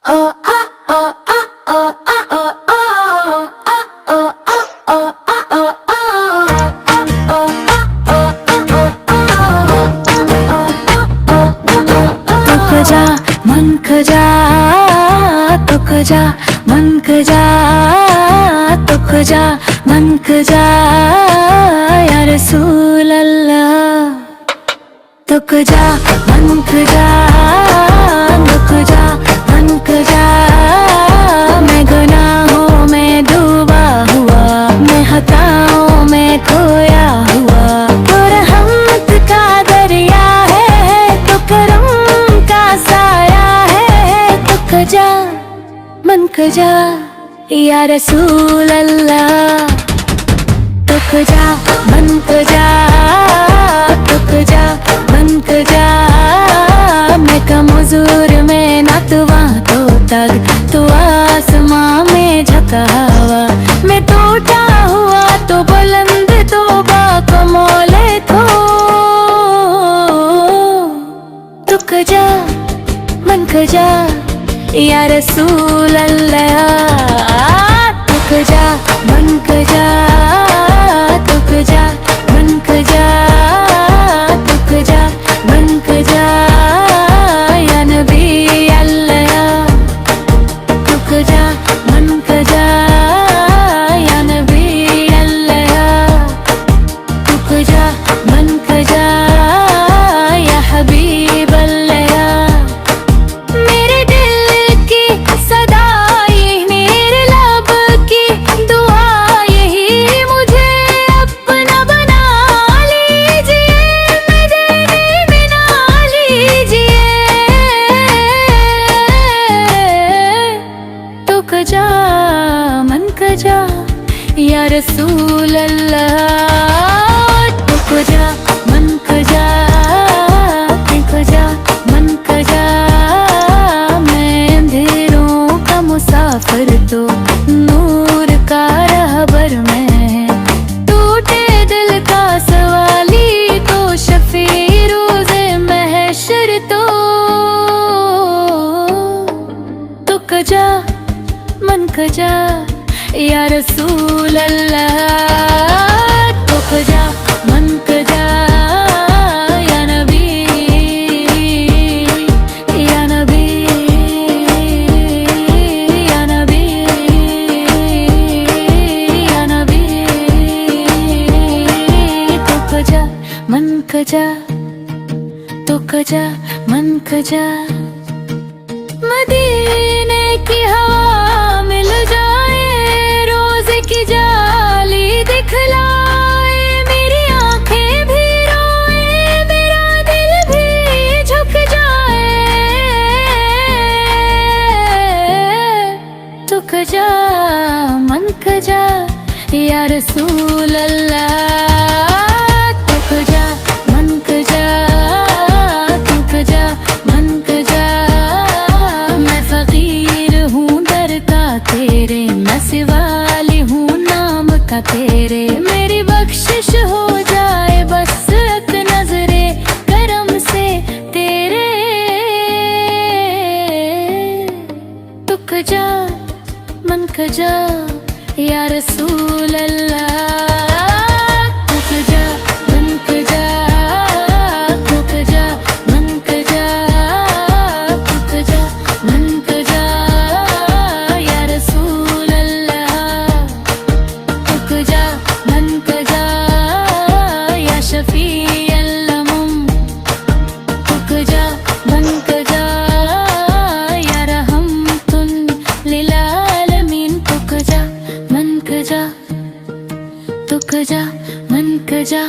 खजा मन खजा तो खजा मन खजा तो खजा मन खजा या रसूल अल्लाह। तो खजा मन खजा तो खजा मन खजा, मैं गुनाहों में डूबा हुआ, मैं खताओं में खोया हुआ। तो रहमत का दरिया है, तो करम का साया है। तो खजा मन खजा या रसूल अल्लाह। तो खजा मन खजा तो खजा मन खजा, मैं कमजोर में ना तो वहाँ तो तक, तो आसमां में झका हवा। मैं टूटा हुआ तो बुलंद तो बाकमौले तो खजा मन खजा या रसूल अल्लाह। तो खजा मन खजा तो खजा मन खजा तो खजा मन खजा या नबी अल्लाह। तो खजा मन खजा या नबी अल्लाह। तो खजा मन खजा या हबीब अल्लाह। मेरे दिल की सदा यही, मेरे लब की दुआ यही, मुझे अपना बना लीजिए, मेरे बिना लीजिए। तो खजा मन खजा या रसूल अल्लाह। तो खजा मन खजा तो खजा मन खजा, मैं अंधेरों का मुसाफिर तो नूर का रहबर मैं। टूटे दिल का सवाली तो शफी रोज़े महशर तो खजा मन खजा या रसूल अल्लाह। तो खजा मन खजा या नबी या नबी या नबी या नबी। तो खजा मन खजा तो खजा मन खजा, मदीने की हवा मिल जाए, रोज़े की जाली दिखलाए, मेरी आंखें भी रोए, मेरा दिल भी झुक जाए। तो खजा मन खजा या रसूल अल्लाह। तो खजा मन खजा तो खजा मन खजा, मैं फकीर हूँ दर का तेरे, मैं सिवाली हूँ नाम का तेरे। मेरी बख्शिश हो जाए बस एक नजरे करम से तेरे। तो खजा मन खजा या रसूल अल्लाह। तो खजा मन खजा तो खजा मन खजा तो खजा मन खजा या रसूल अल्लाह। तो खजा मन खजा या शफी अल्लम। तो खजा मन खजा या रहमतुल लिल आलमीन। तो खजा मन खजा तो खजा मन खजा।